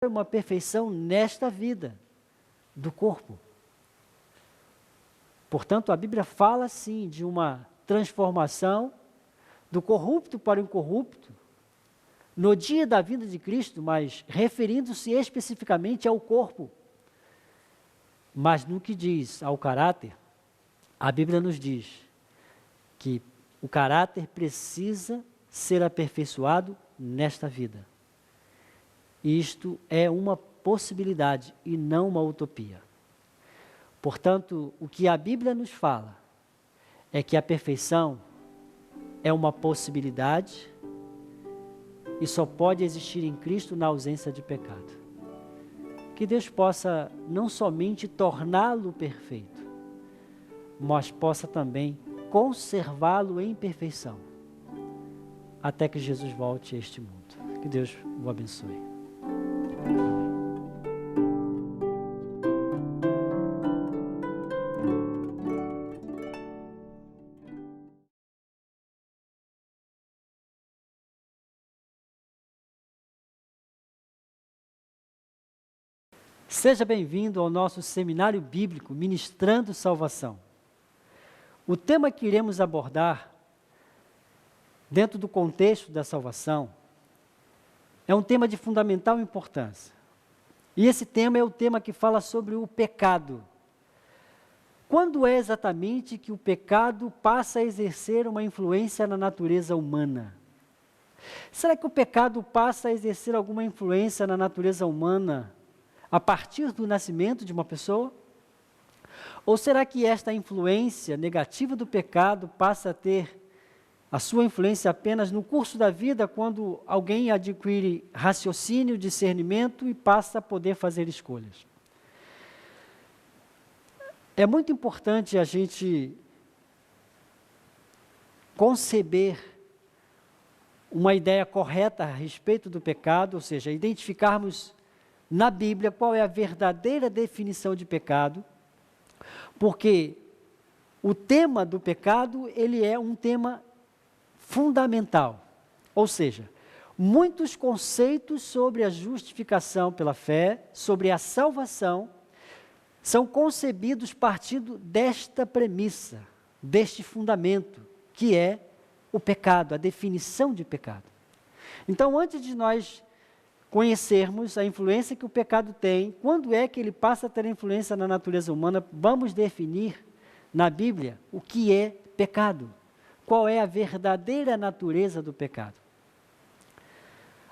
uma perfeição nesta vida do corpo. Portanto, a Bíblia fala sim de uma transformação do corrupto para o incorrupto no dia da vinda de Cristo, mas referindo-se especificamente ao corpo. Mas no que diz ao caráter, a Bíblia nos diz que o caráter precisa ser aperfeiçoado nesta vida. Isto é uma possibilidade e não uma utopia. Portanto, o que a Bíblia nos fala é que a perfeição é uma possibilidade e só pode existir em Cristo na ausência de pecado. Que Deus possa não somente torná-lo perfeito, mas possa também conservá-lo em perfeição, até que Jesus volte a este mundo. Que Deus o abençoe. Seja bem-vindo ao nosso seminário bíblico Ministrando Salvação. O tema que iremos abordar, dentro do contexto da salvação, é um tema de fundamental importância. E esse tema é o tema que fala sobre o pecado. Quando é exatamente que o pecado passa a exercer uma influência na natureza humana? Será que o pecado passa a exercer alguma influência na natureza humana a partir do nascimento de uma pessoa? Ou será que esta influência negativa do pecado passa a ter a sua influência apenas no curso da vida, quando alguém adquire raciocínio, discernimento e passa a poder fazer escolhas? É muito importante a gente conceber uma ideia correta a respeito do pecado, ou seja, identificarmos na Bíblia qual é a verdadeira definição de pecado, porque o tema do pecado, ele é um tema fundamental, ou seja, muitos conceitos sobre a justificação pela fé, sobre a salvação, são concebidos partindo desta premissa, deste fundamento, que é o pecado, a definição de pecado. Então, antes de nós conhecermos a influência que o pecado tem, quando é que ele passa a ter influência na natureza humana, vamos definir na Bíblia o que é pecado. Qual é a verdadeira natureza do pecado?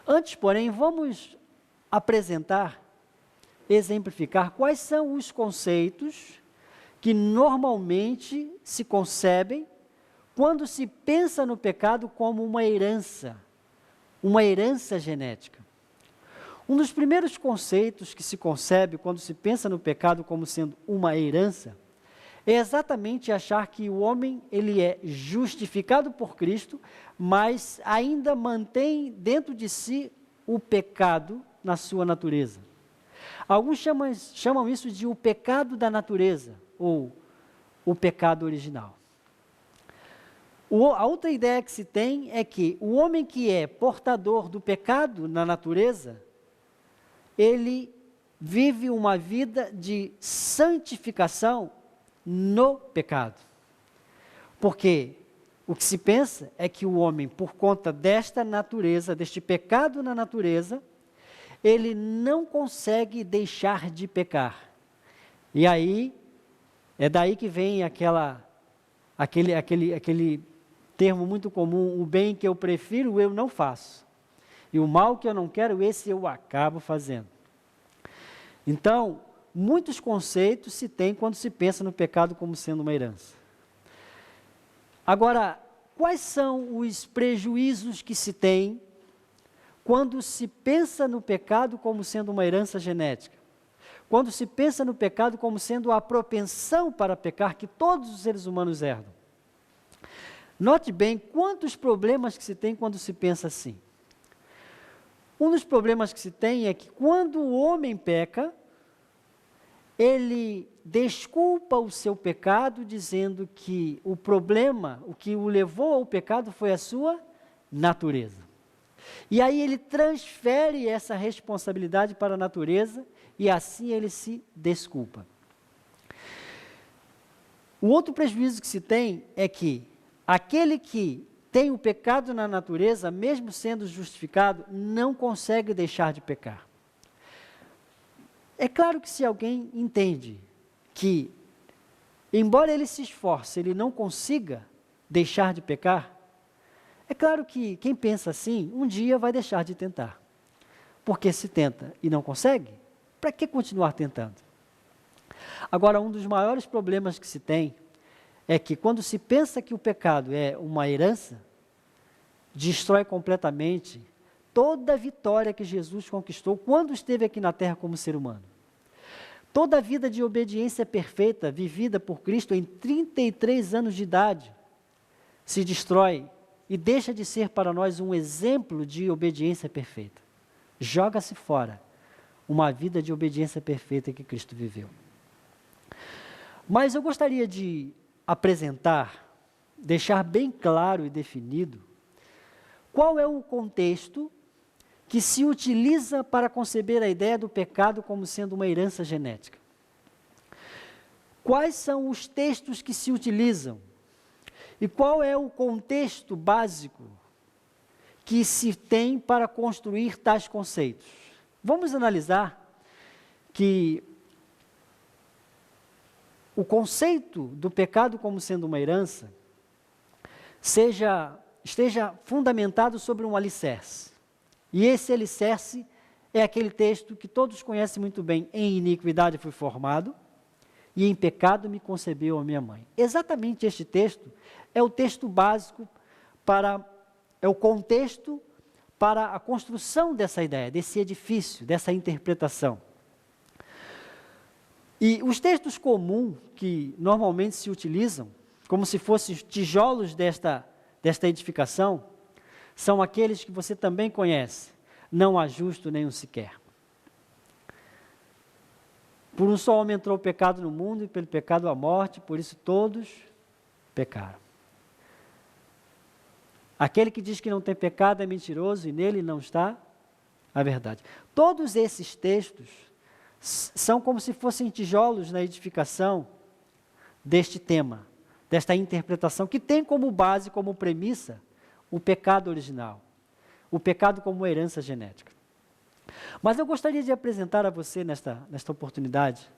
Antes, porém, vamos apresentar, exemplificar quais são os conceitos que normalmente se concebem quando se pensa no pecado como uma herança genética. Um dos primeiros conceitos que se concebe quando se pensa no pecado como sendo uma herança é exatamente achar que o homem ele é justificado por Cristo, mas ainda mantém dentro de si o pecado na sua natureza. Alguns chamam isso de o pecado da natureza, ou o pecado original. A outra ideia que se tem é que o homem que é portador do pecado na natureza, ele vive uma vida de santificação no pecado. Porque o que se pensa é que o homem, por conta desta natureza, deste pecado na natureza, ele não consegue deixar de pecar. E aí, é daí que vem aquele termo muito comum, o bem que eu prefiro, eu não faço. E o mal que eu não quero, esse eu acabo fazendo. Então, muitos conceitos se tem quando se pensa no pecado como sendo uma herança. Agora, quais são os prejuízos que se tem quando se pensa no pecado como sendo uma herança genética? Quando se pensa no pecado como sendo a propensão para pecar que todos os seres humanos herdam? Note bem quantos problemas que se tem quando se pensa assim. Um dos problemas que se tem é que quando o homem peca, ele desculpa o seu pecado dizendo que o problema, o que o levou ao pecado foi a sua natureza. E aí ele transfere essa responsabilidade para a natureza e assim ele se desculpa. O outro prejuízo que se tem é que aquele que tem o pecado na natureza, mesmo sendo justificado, não consegue deixar de pecar. É claro que se alguém entende que, embora ele se esforce, ele não consiga deixar de pecar, é claro que quem pensa assim, um dia vai deixar de tentar. Porque se tenta e não consegue, para que continuar tentando? Agora, um dos maiores problemas que se tem é que quando se pensa que o pecado é uma herança, destrói completamente toda a vitória que Jesus conquistou quando esteve aqui na terra como ser humano. Toda a vida de obediência perfeita vivida por Cristo em 33 anos de idade se destrói e deixa de ser para nós um exemplo de obediência perfeita. Joga-se fora uma vida de obediência perfeita que Cristo viveu. Mas eu gostaria de apresentar, deixar bem claro e definido qual é o contexto que se utiliza para conceber a ideia do pecado como sendo uma herança genética. Quais são os textos que se utilizam? E qual é o contexto básico que se tem para construir tais conceitos? Vamos analisar que o conceito do pecado como sendo uma herança esteja fundamentado sobre um alicerce. E esse alicerce é aquele texto que todos conhecem muito bem: em iniquidade fui formado e em pecado me concebeu a minha mãe. Exatamente este texto é o texto básico é o contexto para a construção dessa ideia, desse edifício, dessa interpretação. E os textos comuns que normalmente se utilizam, como se fossem tijolos desta edificação, são aqueles que você também conhece: não há justo nenhum sequer. Por um só homem entrou o pecado no mundo, e pelo pecado a morte, por isso todos pecaram. Aquele que diz que não tem pecado é mentiroso e nele não está a verdade. Todos esses textos são como se fossem tijolos na edificação deste tema, desta interpretação, que tem como base, como premissa, o pecado original, o pecado como herança genética. Mas eu gostaria de apresentar a você, nesta oportunidade,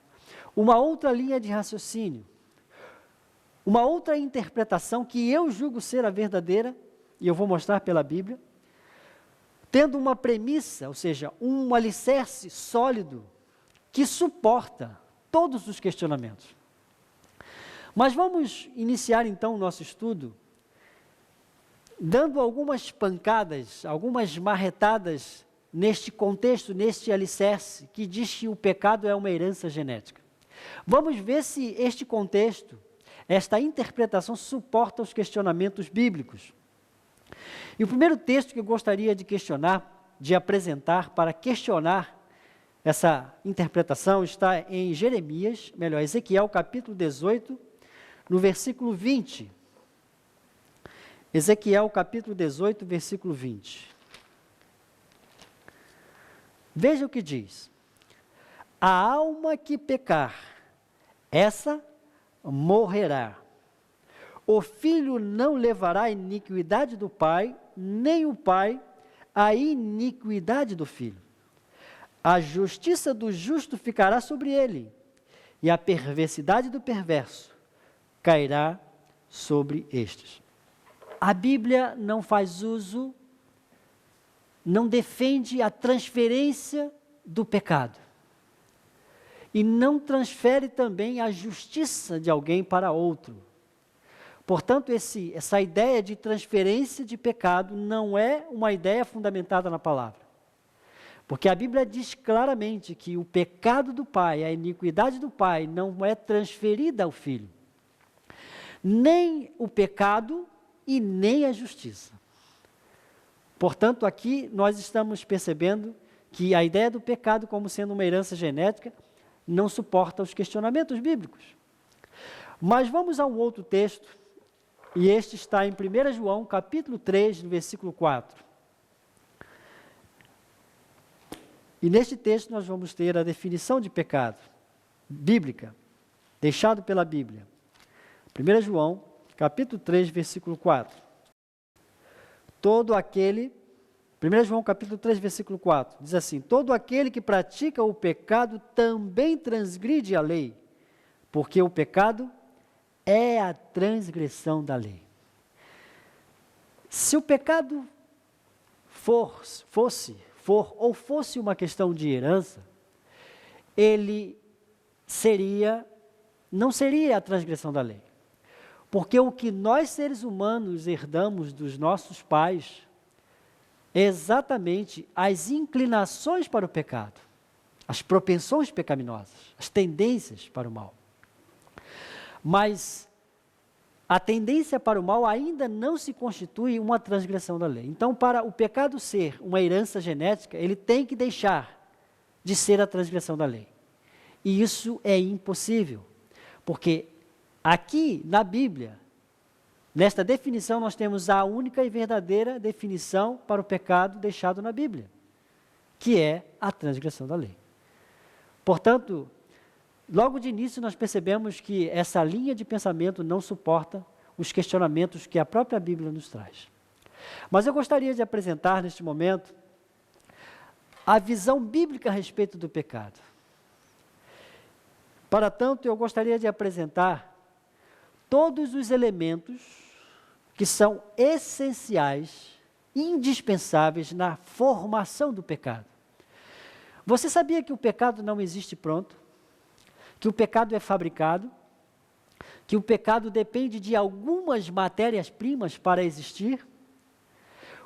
uma outra linha de raciocínio, uma outra interpretação que eu julgo ser a verdadeira, e eu vou mostrar pela Bíblia, tendo uma premissa, ou seja, um alicerce sólido, que suporta todos os questionamentos. Mas vamos iniciar então o nosso estudo dando algumas pancadas, algumas marretadas neste contexto, neste alicerce, que diz que o pecado é uma herança genética. Vamos ver se este contexto, esta interpretação suporta os questionamentos bíblicos. E o primeiro texto que eu gostaria de questionar, de apresentar para questionar essa interpretação está em Ezequiel capítulo 18, no versículo 20. Ezequiel capítulo 18, versículo 20. Veja o que diz: a alma que pecar, essa morrerá. O filho não levará a iniquidade do pai, nem o pai a iniquidade do filho. A justiça do justo ficará sobre ele, e a perversidade do perverso cairá sobre estes. A Bíblia não faz uso, não defende a transferência do pecado. E não transfere também a justiça de alguém para outro. Portanto, essa ideia de transferência de pecado não é uma ideia fundamentada na palavra. Porque a Bíblia diz claramente que o pecado do pai, a iniquidade do pai, não é transferida ao filho. Nem o pecado e nem a justiça. Portanto, aqui nós estamos percebendo que a ideia do pecado como sendo uma herança genética não suporta os questionamentos bíblicos. Mas vamos a um outro texto, e este está em 1 João, capítulo 3, no versículo 4. E neste texto nós vamos ter a definição de pecado bíblica, deixado pela Bíblia. 1 João, capítulo 3, versículo 4. Todo aquele, 1 João capítulo 3, versículo 4, diz assim: todo aquele que pratica o pecado também transgride a lei, porque o pecado é a transgressão da lei. Se o pecado fosse uma questão de herança, ele não seria a transgressão da lei. Porque o que nós seres humanos herdamos dos nossos pais é exatamente as inclinações para o pecado, as propensões pecaminosas, as tendências para o mal. Mas a tendência para o mal ainda não se constitui uma transgressão da lei. Então, para o pecado ser uma herança genética, ele tem que deixar de ser a transgressão da lei. E isso é impossível, porque aqui na Bíblia, nesta definição, nós temos a única e verdadeira definição para o pecado deixado na Bíblia, que é a transgressão da lei. Portanto, logo de início nós percebemos que essa linha de pensamento não suporta os questionamentos que a própria Bíblia nos traz. Mas eu gostaria de apresentar neste momento a visão bíblica a respeito do pecado. Para tanto, eu gostaria de apresentar todos os elementos que são essenciais, indispensáveis na formação do pecado. Você sabia que o pecado não existe pronto? Que o pecado é fabricado? Que o pecado depende de algumas matérias-primas para existir?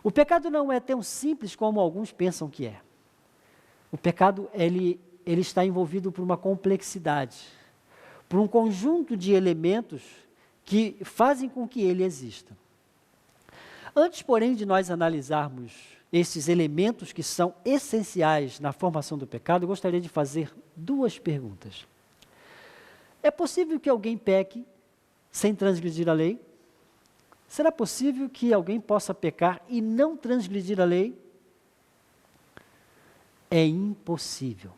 O pecado não é tão simples como alguns pensam que é. O pecado, ele está envolvido por uma complexidade, por um conjunto de elementos que fazem com que ele exista. Antes, porém, de nós analisarmos esses elementos que são essenciais na formação do pecado, eu gostaria de fazer duas perguntas. É possível que alguém peque sem transgredir a lei? Será possível que alguém possa pecar e não transgredir a lei? É impossível.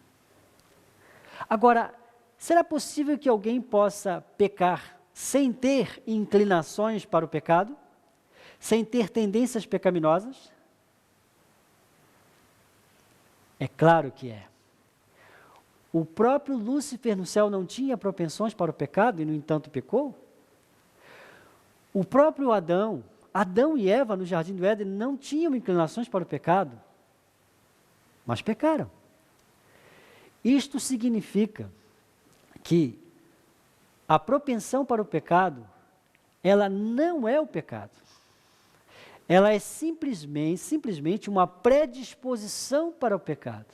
Agora, será possível que alguém possa pecar sem ter inclinações para o pecado? Sem ter tendências pecaminosas? É claro que é. O próprio Lúcifer no céu não tinha propensões para o pecado e, no entanto, pecou? O próprio Adão e Eva no jardim do Éden não tinham inclinações para o pecado, mas pecaram. Isto significa que a propensão para o pecado, ela não é o pecado. Ela é simplesmente uma predisposição para o pecado.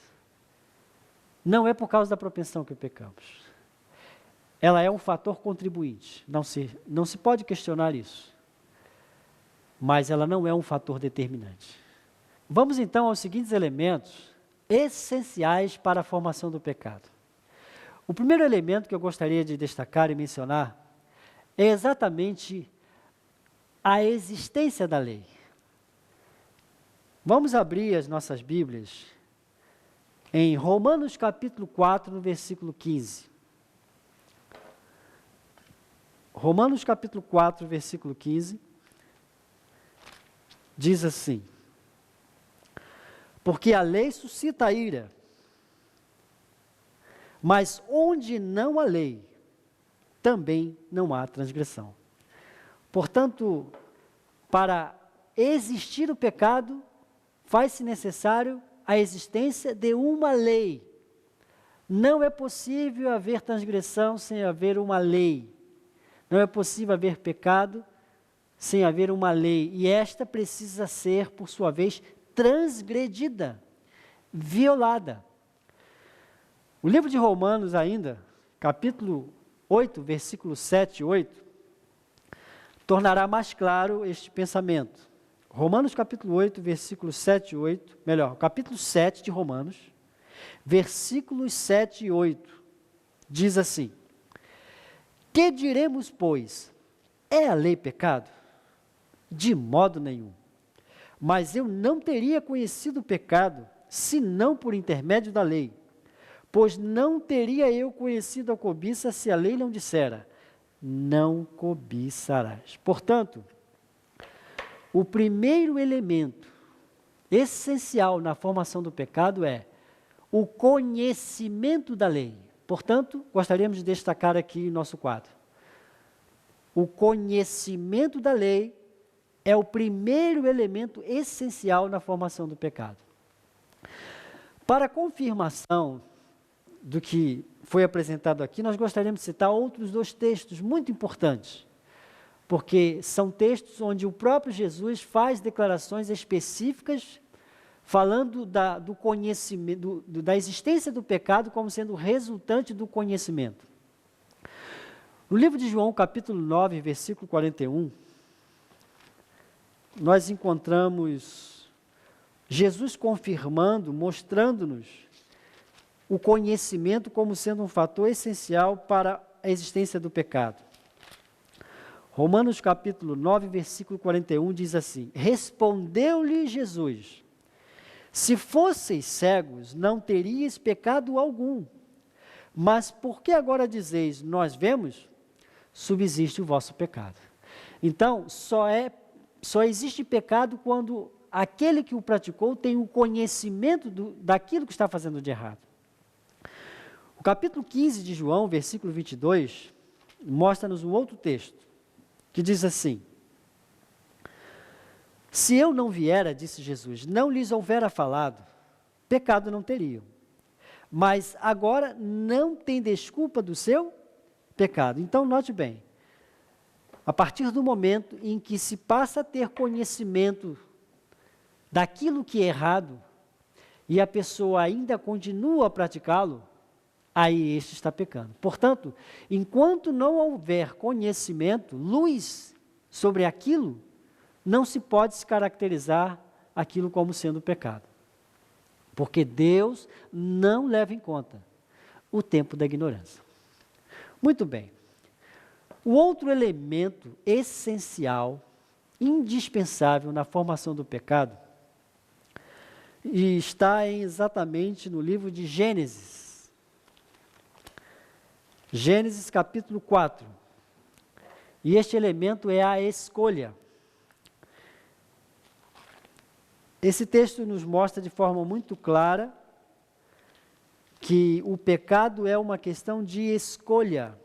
Não é por causa da propensão que pecamos. Ela é um fator contribuinte, não se pode questionar isso. Mas ela não é um fator determinante. Vamos então aos seguintes elementos essenciais para a formação do pecado. O primeiro elemento que eu gostaria de destacar e mencionar é exatamente a existência da lei. Vamos abrir as nossas Bíblias em Romanos capítulo 4, no versículo 15. Romanos capítulo 4, versículo 15, diz assim: porque a lei suscita a ira, mas onde não há lei, também não há transgressão. Portanto, para existir o pecado, faz-se necessário a existência de uma lei. Não é possível haver transgressão sem haver uma lei. Não é possível haver pecado sem haver uma lei. E esta precisa ser, por sua vez, transgredida, violada. O livro de Romanos ainda, capítulo 8, versículo 7 e 8, tornará mais claro este pensamento. Romanos capítulo 8, versículos 7 e 8, capítulo 7 de Romanos, versículos 7 e 8, diz assim: que diremos, pois? É a lei pecado? De modo nenhum. Mas eu não teria conhecido o pecado, senão por intermédio da lei. Pois não teria eu conhecido a cobiça se a lei não dissera, não cobiçarás. Portanto, o primeiro elemento essencial na formação do pecado é o conhecimento da lei. Portanto, gostaríamos de destacar aqui nosso quadro. O conhecimento da lei é o primeiro elemento essencial na formação do pecado. Para confirmação do que foi apresentado aqui, nós gostaríamos de citar outros dois textos muito importantes, porque são textos onde o próprio Jesus faz declarações específicas falando do conhecimento, da existência do pecado como sendo resultante do conhecimento. No livro de João, capítulo 9, versículo 41, nós encontramos Jesus confirmando, mostrando-nos o conhecimento como sendo um fator essencial para a existência do pecado. Romanos capítulo 9, versículo 41 diz assim: respondeu-lhe Jesus, se fosseis cegos, não teríeis pecado algum, mas por que agora dizeis, nós vemos, subsiste o vosso pecado. Então, só existe pecado quando aquele que o praticou tem o conhecimento daquilo que está fazendo de errado. O capítulo 15 de João, versículo 22, mostra-nos um outro texto, que diz assim: se eu não viera, disse Jesus, não lhes houvera falado, pecado não teriam. Mas agora não tem desculpa do seu pecado. Então, note bem, a partir do momento em que se passa a ter conhecimento daquilo que é errado, e a pessoa ainda continua a praticá-lo, aí este está pecando. Portanto, enquanto não houver conhecimento, luz sobre aquilo, não se pode se caracterizar aquilo como sendo pecado. Porque Deus não leva em conta o tempo da ignorância. Muito bem. O outro elemento essencial, indispensável na formação do pecado, está exatamente no livro de Gênesis. Gênesis capítulo 4. E este elemento é a escolha. Esse texto nos mostra de forma muito clara que o pecado é uma questão de escolha.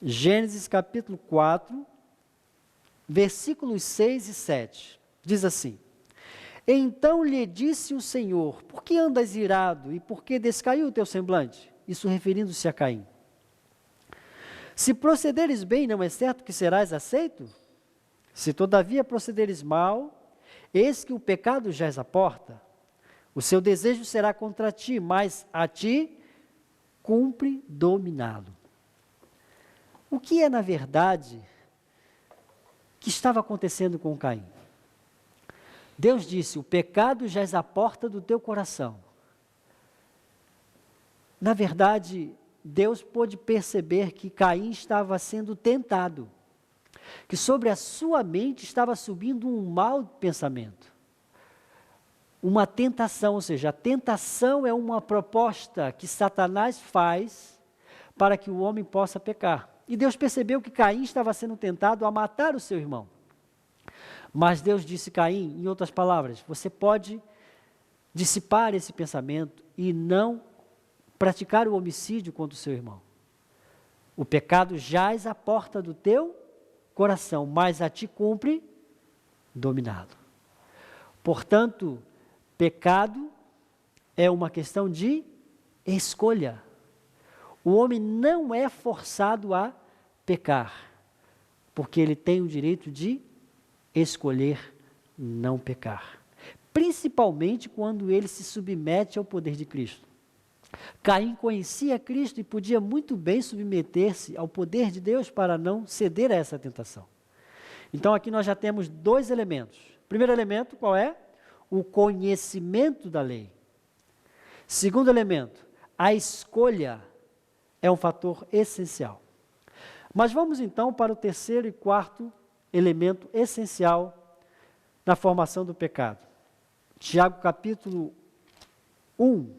Gênesis capítulo 4, versículos 6 e 7, diz assim: então lhe disse o Senhor, por que andas irado e por que descaiu o teu semblante? Isso referindo-se a Caim. Se procederes bem, não é certo que serás aceito? Se todavia procederes mal, eis que o pecado jaz à porta, o seu desejo será contra ti, mas a ti cumpre dominá-lo. O que é, na verdade, que estava acontecendo com Caim? Deus disse, o pecado jaz à porta do teu coração. Na verdade, Deus pôde perceber que Caim estava sendo tentado, que sobre a sua mente estava subindo um mau pensamento, uma tentação, ou seja, a tentação é uma proposta que Satanás faz para que o homem possa pecar. E Deus percebeu que Caim estava sendo tentado a matar o seu irmão. Mas Deus disse, Caim, em outras palavras, você pode dissipar esse pensamento e não praticar o homicídio contra o seu irmão. O pecado jaz à porta do teu coração, mas a ti cumpre dominá-lo. Portanto, pecado é uma questão de escolha. O homem não é forçado a pecar, porque ele tem o direito de escolher não pecar. Principalmente quando ele se submete ao poder de Cristo. Caim conhecia Cristo e podia muito bem submeter-se ao poder de Deus para não ceder a essa tentação. Então aqui nós já temos dois elementos. Primeiro elemento, qual é? O conhecimento da lei. Segundo elemento, a escolha é um fator essencial. Mas vamos então para o terceiro e quarto elemento essencial na formação do pecado, Tiago capítulo 1,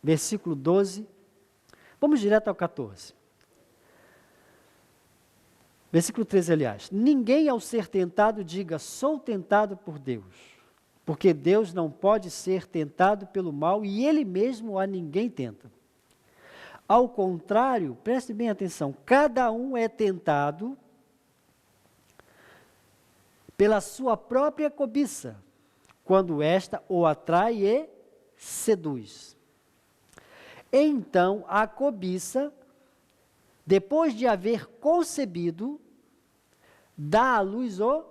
versículo 12. Vamos direto ao 14. Versículo 13, aliás. Ninguém ao ser tentado diga, sou tentado por Deus. Porque Deus não pode ser tentado pelo mal e Ele mesmo a ninguém tenta. Ao contrário, preste bem atenção, cada um é tentado pela sua própria cobiça, quando esta o atrai e seduz. Então, a cobiça, depois de haver concebido, dá à luz o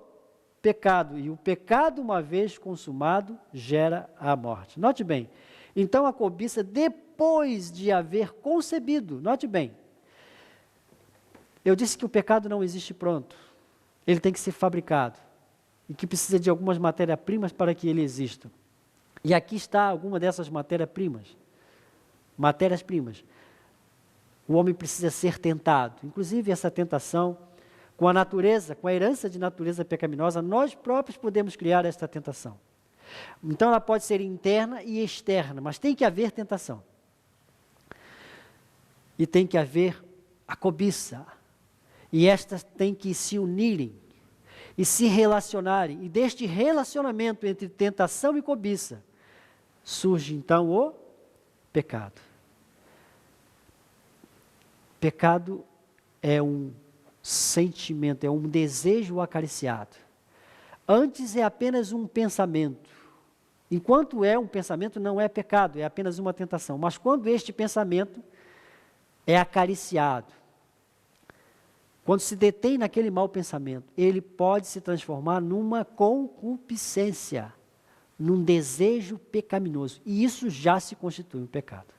pecado. E o pecado, uma vez consumado, gera a morte. Note bem, então a cobiça, depois de haver concebido, note bem, eu disse que o pecado não existe pronto, ele tem que ser fabricado, e que precisa de algumas matérias-primas para que ele exista. E aqui está alguma dessas matérias-primas. O homem precisa ser tentado, inclusive essa tentação, com a natureza, com a herança de natureza pecaminosa, nós próprios podemos criar esta tentação. Então ela pode ser interna e externa, mas tem que haver tentação. E tem que haver a cobiça. E estas têm que se unirem e se relacionarem. E deste relacionamento entre tentação e cobiça, surge então o pecado. Pecado é um sentimento, é um desejo acariciado. Antes é apenas um pensamento. Enquanto é um pensamento, não é pecado, é apenas uma tentação. Mas quando este pensamento é acariciado, quando se detém naquele mau pensamento, ele pode se transformar numa concupiscência, num desejo pecaminoso. E isso já se constitui um pecado.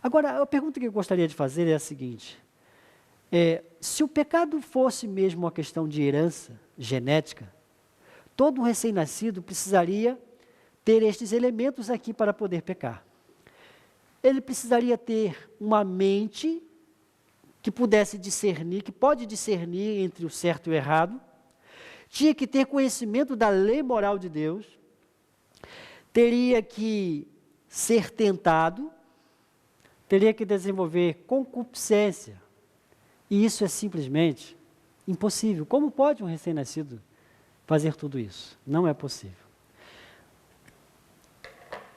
Agora, a pergunta que eu gostaria de fazer é a seguinte: se o pecado fosse mesmo uma questão de herança genética, todo recém-nascido precisaria ter estes elementos aqui para poder pecar. Ele precisaria ter uma mente que pudesse discernir, que pode discernir entre o certo e o errado, tinha que ter conhecimento da lei moral de Deus, teria que ser tentado, teria que desenvolver concupiscência, e isso é simplesmente impossível. Como pode um recém-nascido fazer tudo isso? Não é possível.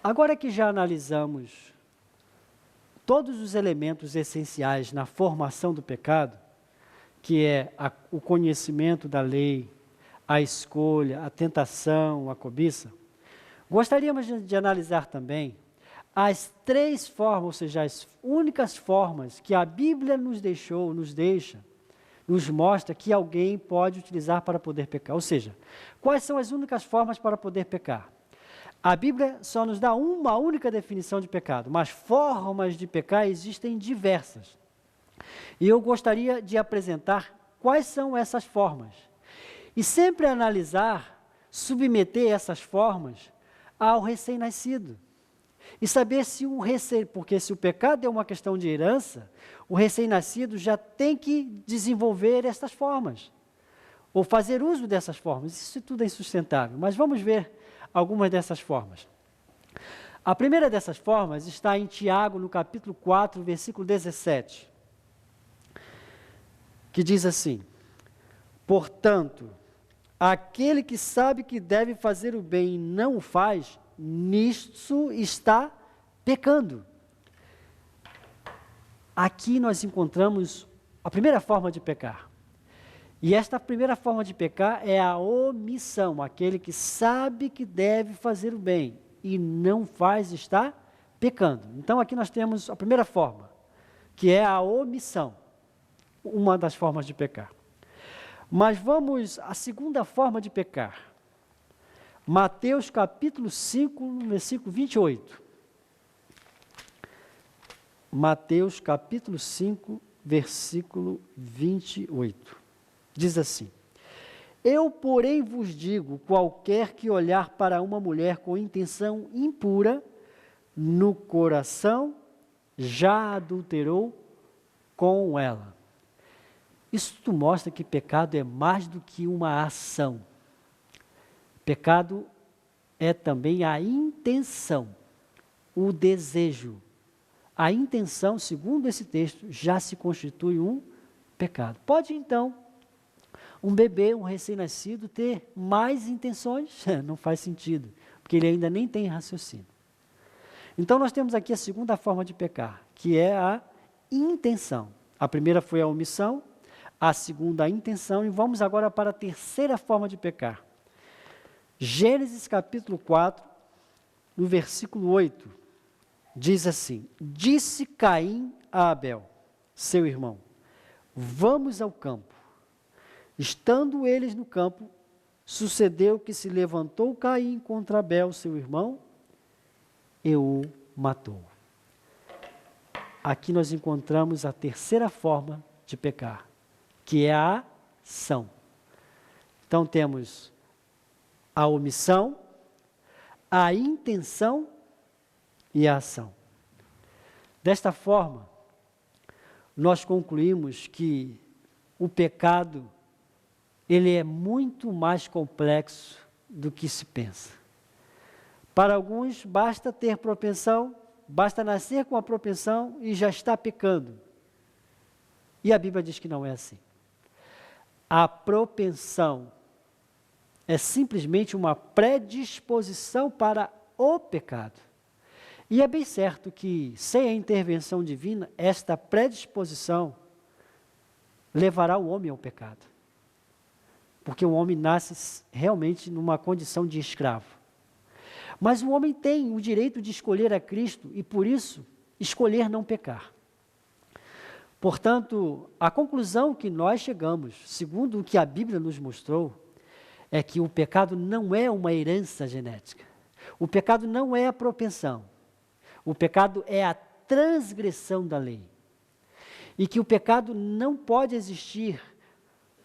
Agora que já analisamos todos os elementos essenciais na formação do pecado, que é o conhecimento da lei, a escolha, a tentação, a cobiça, gostaríamos de analisar também as três formas, ou seja, as únicas formas que a Bíblia nos mostra que alguém pode utilizar para poder pecar. Ou seja, quais são as únicas formas para poder pecar? A Bíblia só nos dá uma única definição de pecado, mas formas de pecar existem diversas. E eu gostaria de apresentar quais são essas formas. E sempre analisar, submeter essas formas ao recém-nascido. E saber se porque se o pecado é uma questão de herança, o recém-nascido já tem que desenvolver essas formas, ou fazer uso dessas formas. Isso tudo é insustentável, mas vamos ver algumas dessas formas. A primeira dessas formas está em Tiago, no capítulo 4, versículo 17, que diz assim: portanto, aquele que sabe que deve fazer o bem e não o faz, nisso está pecando. Aqui nós encontramos a primeira forma de pecar. E esta primeira forma de pecar é a omissão. Aquele que sabe que deve fazer o bem e não faz, está pecando. Então aqui nós temos a primeira forma, que é a omissão. Uma das formas de pecar. Mas vamos à segunda forma de pecar. Mateus capítulo 5, versículo 28. Mateus capítulo 5, versículo 28. Diz assim: eu, porém, vos digo, qualquer que olhar para uma mulher com intenção impura, no coração já adulterou com ela. Isso mostra que pecado é mais do que uma ação. Pecado é também a intenção, o desejo. A intenção, segundo esse texto, já se constitui um pecado. Pode então um bebê, um recém-nascido, ter mais intenções? Não faz sentido, porque ele ainda nem tem raciocínio. Então nós temos aqui a segunda forma de pecar, que é a intenção. A primeira foi a omissão, a segunda a intenção, e vamos agora para a terceira forma de pecar. Gênesis capítulo 4, no versículo 8, diz assim: Disse Caim a Abel, seu irmão, vamos ao campo. Estando eles no campo, sucedeu que se levantou Caim contra Abel, seu irmão, e o matou. Aqui nós encontramos a terceira forma de pecar, que é a ação. Então temos a omissão, a intenção e a ação. Desta forma, nós concluímos que o pecado, ele é muito mais complexo do que se pensa. Para alguns, basta ter propensão, basta nascer com a propensão e já está pecando. E a Bíblia diz que não é assim. A propensão é simplesmente uma predisposição para o pecado. E é bem certo que, sem a intervenção divina, esta predisposição levará o homem ao pecado. Porque o homem nasce realmente numa condição de escravo. Mas o homem tem o direito de escolher a Cristo e, por isso, escolher não pecar. Portanto, a conclusão que nós chegamos, segundo o que a Bíblia nos mostrou, é que o pecado não é uma herança genética. O pecado não é a propensão. O pecado é a transgressão da lei. E que o pecado não pode existir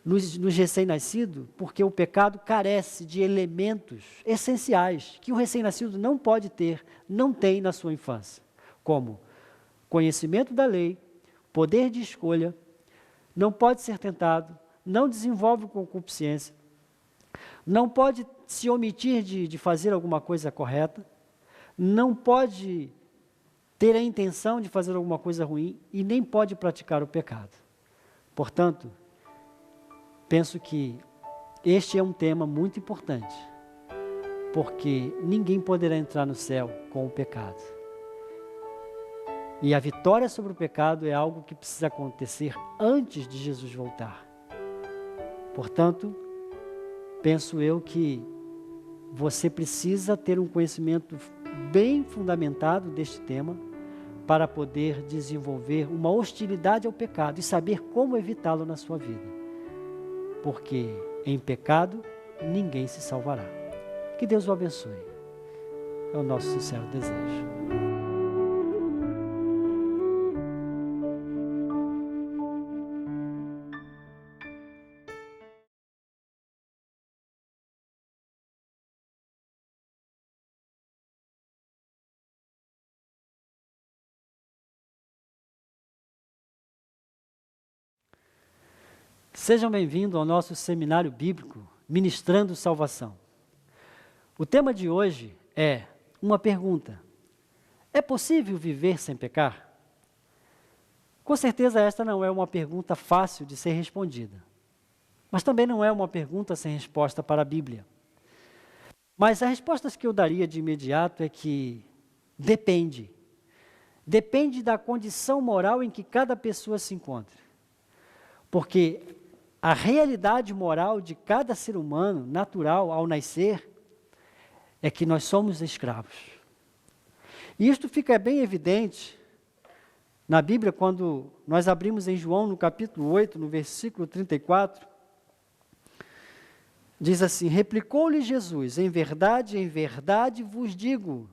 nos recém-nascidos, porque o pecado carece de elementos essenciais que o recém-nascido não pode ter, não tem na sua infância, como conhecimento da lei, poder de escolha, não pode ser tentado, não desenvolve concupiscência, não pode se omitir de fazer alguma coisa correta, não pode ter a intenção de fazer alguma coisa ruim e nem pode praticar o pecado. Portanto, penso que este é um tema muito importante, porque ninguém poderá entrar no céu com o pecado. E a vitória sobre o pecado é algo que precisa acontecer antes de Jesus voltar. Portanto, penso eu que você precisa ter um conhecimento bem fundamentado deste tema para poder desenvolver uma hostilidade ao pecado e saber como evitá-lo na sua vida. Porque em pecado ninguém se salvará. Que Deus o abençoe. É o nosso sincero desejo. Sejam bem-vindos ao nosso seminário bíblico, Ministrando Salvação. O tema de hoje é uma pergunta: é possível viver sem pecar? Com certeza esta não é uma pergunta fácil de ser respondida, mas também não é uma pergunta sem resposta para a Bíblia. Mas a resposta que eu daria de imediato é que depende. Depende da condição moral em que cada pessoa se encontra. Porque a realidade moral de cada ser humano, natural, ao nascer, é que nós somos escravos. E isto fica bem evidente na Bíblia, quando nós abrimos em João, no capítulo 8, no versículo 34, diz assim: replicou-lhe Jesus, em verdade vos digo,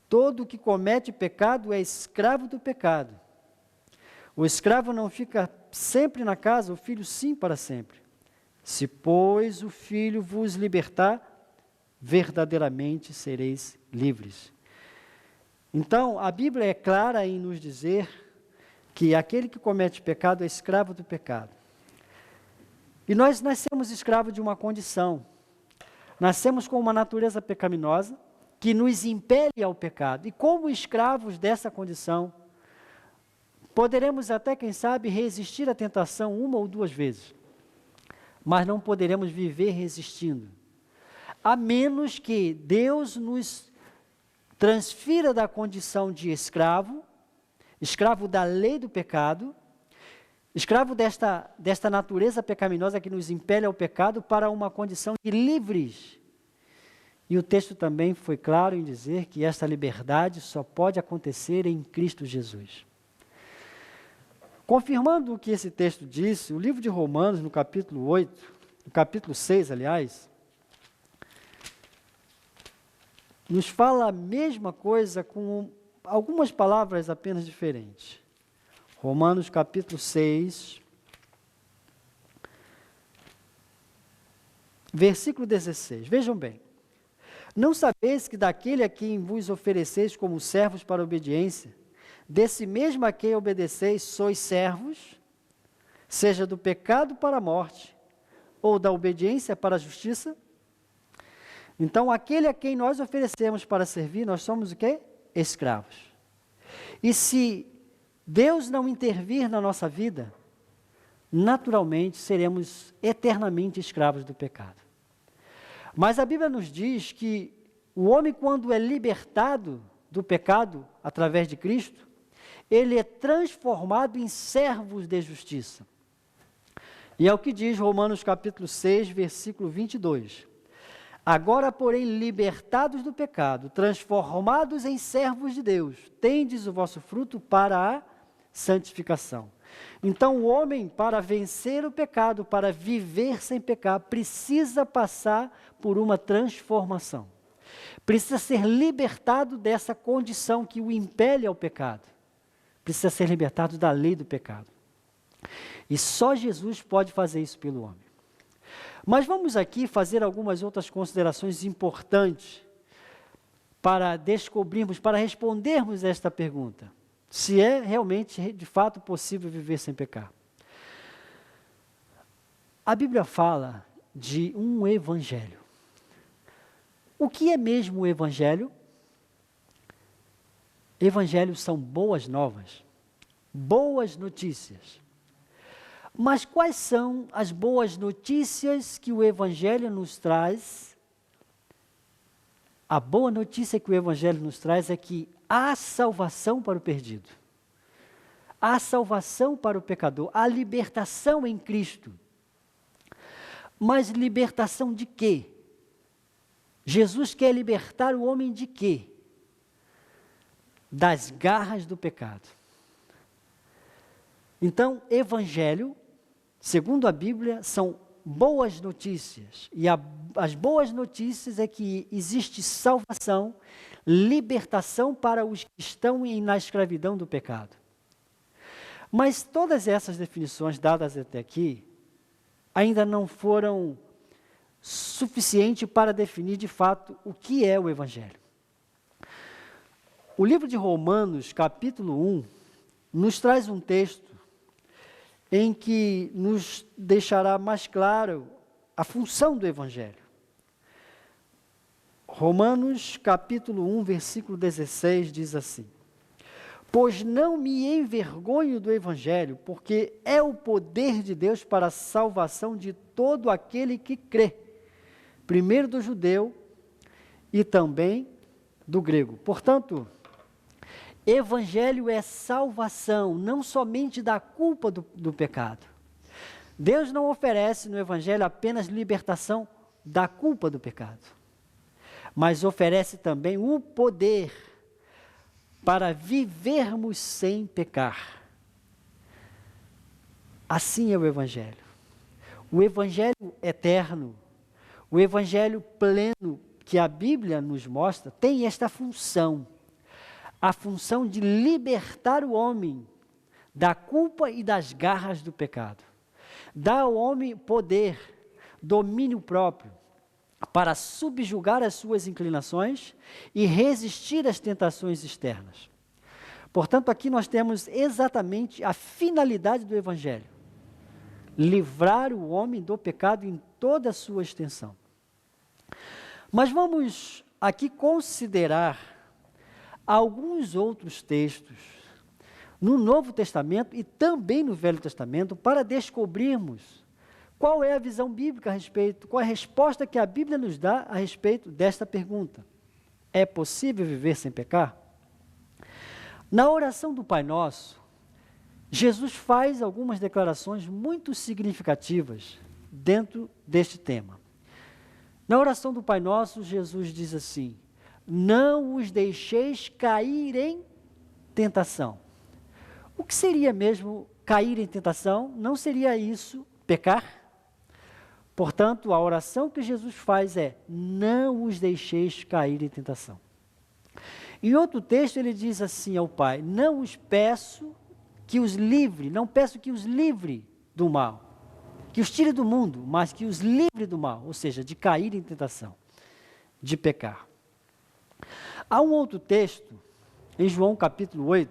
todo o que comete pecado é escravo do pecado. O escravo não fica sempre na casa, o filho sim para sempre. Se, pois, o filho vos libertar, verdadeiramente sereis livres. Então, a Bíblia é clara em nos dizer que aquele que comete pecado é escravo do pecado. E nós nascemos escravos de uma condição. Nascemos com uma natureza pecaminosa que nos impele ao pecado. E como escravos dessa condição, poderemos até, quem sabe, resistir à tentação uma ou duas vezes, mas não poderemos viver resistindo, a menos que Deus nos transfira da condição de escravo, escravo da lei do pecado, escravo desta natureza pecaminosa que nos impele ao pecado, para uma condição de livres. E o texto também foi claro em dizer que esta liberdade só pode acontecer em Cristo Jesus. Confirmando o que esse texto disse, o livro de Romanos, no capítulo 8, no capítulo 6, aliás, nos fala a mesma coisa com algumas palavras apenas diferentes. Romanos capítulo 6, versículo 16. Vejam bem. Não sabeis que daquele a quem vos ofereceis como servos para a obediência, desse mesmo a quem obedeceis sois servos, seja do pecado para a morte, ou da obediência para a justiça? Então, aquele a quem nós oferecemos para servir, nós somos o quê? Escravos. E se Deus não intervir na nossa vida, naturalmente seremos eternamente escravos do pecado. Mas a Bíblia nos diz que o homem, quando é libertado do pecado através de Cristo, ele é transformado em servos de justiça. E é o que diz Romanos capítulo 6, versículo 22. Agora, porém, libertados do pecado, transformados em servos de Deus, tendes o vosso fruto para a santificação. Então, o homem, para vencer o pecado, para viver sem pecar, precisa passar por uma transformação. Precisa ser libertado dessa condição que o impele ao pecado. Precisa ser libertado da lei do pecado. E só Jesus pode fazer isso pelo homem. Mas vamos aqui fazer algumas outras considerações importantes para descobrirmos, para respondermos esta pergunta. Se é realmente, de fato, possível viver sem pecar. A Bíblia fala de um evangelho. O que é mesmo o evangelho? Evangelhos são boas novas, boas notícias. Mas quais são as boas notícias que o evangelho nos traz? A boa notícia que o evangelho nos traz é que há salvação para o perdido. Há salvação para o pecador, há libertação em Cristo. Mas libertação de quê? Jesus quer libertar o homem de quê? Das garras do pecado. Então, evangelho, segundo a Bíblia, são boas notícias. E as boas notícias é que existe salvação, libertação para os que estão na escravidão do pecado. Mas todas essas definições dadas até aqui ainda não foram suficientes para definir de fato o que é o evangelho. O livro de Romanos, capítulo 1, nos traz um texto em que nos deixará mais claro a função do evangelho. Romanos, capítulo 1, versículo 16, diz assim: Pois não me envergonho do evangelho, porque é o poder de Deus para a salvação de todo aquele que crê, primeiro do judeu e também do grego. Portanto, evangelho é salvação, não somente da culpa do pecado. Deus não oferece no evangelho apenas libertação da culpa do pecado, mas oferece também o poder para vivermos sem pecar. Assim é o evangelho. O evangelho eterno, o evangelho pleno que a Bíblia nos mostra, tem esta função. A função de libertar o homem da culpa e das garras do pecado. Dá ao homem poder, domínio próprio, para subjugar as suas inclinações e resistir às tentações externas. Portanto, aqui nós temos exatamente a finalidade do evangelho: livrar o homem do pecado em toda a sua extensão. Mas vamos aqui considerar alguns outros textos no Novo Testamento e também no Velho Testamento para descobrirmos qual é a visão bíblica a respeito, qual é a resposta que a Bíblia nos dá a respeito desta pergunta. É possível viver sem pecar? Na oração do Pai Nosso, Jesus faz algumas declarações muito significativas dentro deste tema. Na oração do Pai Nosso, Jesus diz assim: não os deixeis cair em tentação. O que seria mesmo cair em tentação? Não seria isso pecar? Portanto, a oração que Jesus faz é: não os deixeis cair em tentação. Em outro texto ele diz assim ao Pai: não os peço que os livre, não peço que os livre do mal, que os tire do mundo, mas que os livre do mal, ou seja, de cair em tentação, de pecar. Há um outro texto, em João capítulo 8,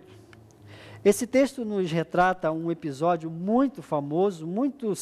esse texto nos retrata um episódio muito famoso, muito